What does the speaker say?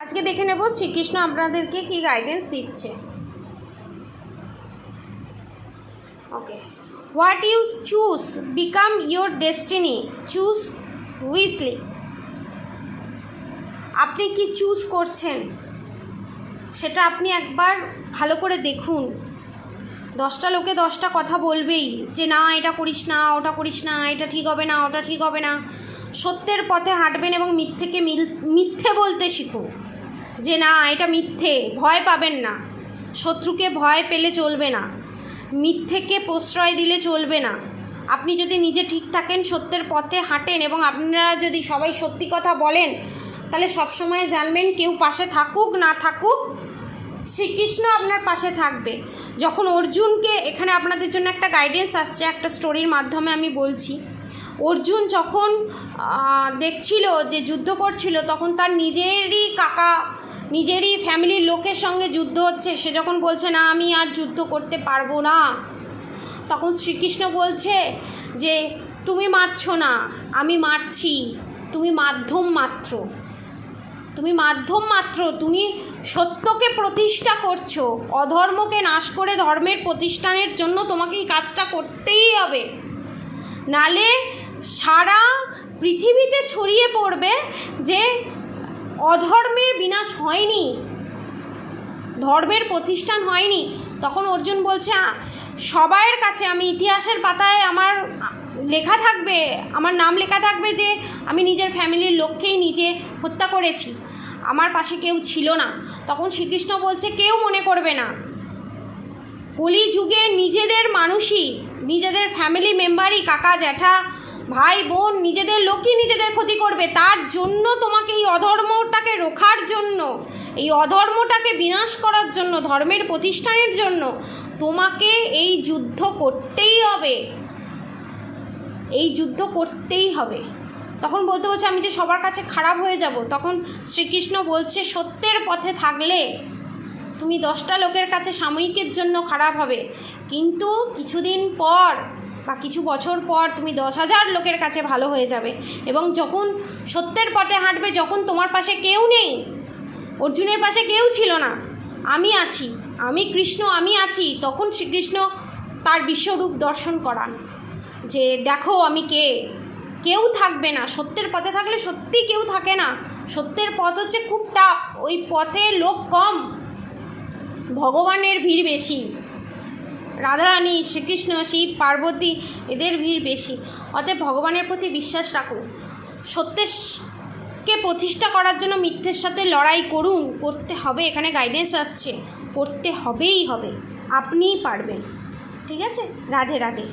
আজকে দেখে নেব শ্রীকৃষ্ণ আপনাদেরকে কি গাইডেন্স দিচ্ছে। Okay, what you choose become your destiny, choose wisely. আপনি কি চুজ করছেন সেটা আপনি একবার ভালো করে দেখুন। 10টা লোকে 10টা কথা বলবেই যে না এটা করিস না, ওটা করিস না, এটা ঠিক হবে না, ওটা ঠিক হবে না। সত্যের পথে হাঁটবেন এবং মিথ্যে বলতে শিখুন যে না এটা মিথ্যে, ভয় পাবেন না। শত্রুকে ভয় পেলে চলবে না, মিথ্যেকে প্রশ্রয় দিলে চলবে না। আপনি যদি নিজে ঠিক থাকেন, সত্যের পথে হাঁটেন এবং আপনারা যদি সবাই সত্যি কথা বলেন, তাহলে সবসময় জানবেন কেউ পাশে থাকুক না থাকুক, শ্রীকৃষ্ণ আপনার পাশে থাকবে। যখন অর্জুনকে, এখানে আপনাদের জন্য একটা গাইডেন্স আসছে, একটা স্টোরির মাধ্যমে আমি বলছি। অর্জুন যখন দেখছিল যে যুদ্ধ করছিল, তখন তার নিজেরই কাকা, নিজেরই ফ্যামিলির লোকের সঙ্গে যুদ্ধ হচ্ছে। সে যখন বলছে না আমি আর যুদ্ধ করতে পারবো না, তখন শ্রীকৃষ্ণ বলছে যে তুমি মারছো না, আমি মারছি, তুমি মাধ্যম মাত্র, তুমি মাধ্যম মাত্র, তুমি সত্যকে প্রতিষ্ঠা করছো, অধর্মকে নাশ করে ধর্মের প্রতিষ্ঠানের জন্য তোমাকে এই কাজটা করতেই হবে। নালে সারা পৃথিবীতে ছড়িয়ে পড়বে যে অধর্মের বিনাশ হয়নি, ধর্মের প্রতিষ্ঠান হয়নি। তখন অর্জুন বলছে সবাইয়ের কাছে আমি ইতিহাসের পাতায় আমার লেখা থাকবে, আমার নাম লেখা থাকবে যে আমি নিজের ফ্যামিলির লোককেই নিজে হত্যা করেছি, আমার পাশে কেউ ছিল না। তখন শ্রীকৃষ্ণ বলছে কেউ মনে করবে না, কলিযুগে নিজেদের মানুষই, নিজেদের ফ্যামিলি মেম্বারই, কাকা জ্যাঠা ভাই বোন, নিজেদের লোকই নিজেদের ক্ষতি করবে। তার জন্য তোমাকে এই অধর্মটাকে রোখার জন্য, এই অধর্মটাকে বিনাশ করার জন্য, ধর্মের প্রতিষ্ঠানের জন্য তোমাকে এই যুদ্ধ করতেই হবে, এই যুদ্ধ করতেই হবে। তখন বলতে বলছে আমি যে সবার কাছে খারাপ হয়ে যাব। তখন শ্রীকৃষ্ণ বলছে সত্যের পথে থাকলে তুমি 10টা লোকের কাছে সাময়িকের জন্য খারাপ হবে, কিন্তু কিছুদিন পর বা কিছু বছর পর তুমি 10,000 লোকের কাছে ভালো হয়ে যাবে। এবং যখন সত্যের পথে হাঁটবে, যখন তোমার পাশে কেউ নেই, অর্জুনের পাশে কেউ ছিল না, আমি আছি, আমি কৃষ্ণ, আমি আছি, তখন শ্রীকৃষ্ণ তার বিশ্বরূপ দর্শন করান যে দেখো আমি কে। কেউ থাকবে না সত্যের পথে থাকলে, সত্যি কেউ থাকে না। সত্যের পথ হচ্ছে খুব টাফ, ওই পথে লোক কম, ভগবানের ভিড় বেশি, রাধারানী, শ্রীকৃষ্ণ, শিব, পার্বতী, এদের ভিড় বেশি। অতএব ভগবানের প্রতি বিশ্বাস রাখুন, সত্যকে প্রতিষ্ঠা করার জন্য মিথ্যের সাথে লড়াই করুন, করতে হবে। এখানে গাইডেন্স আসছে, করতে হবেই হবে, আপনিই পারবেন। ঠিক আছে, রাধে রাধে।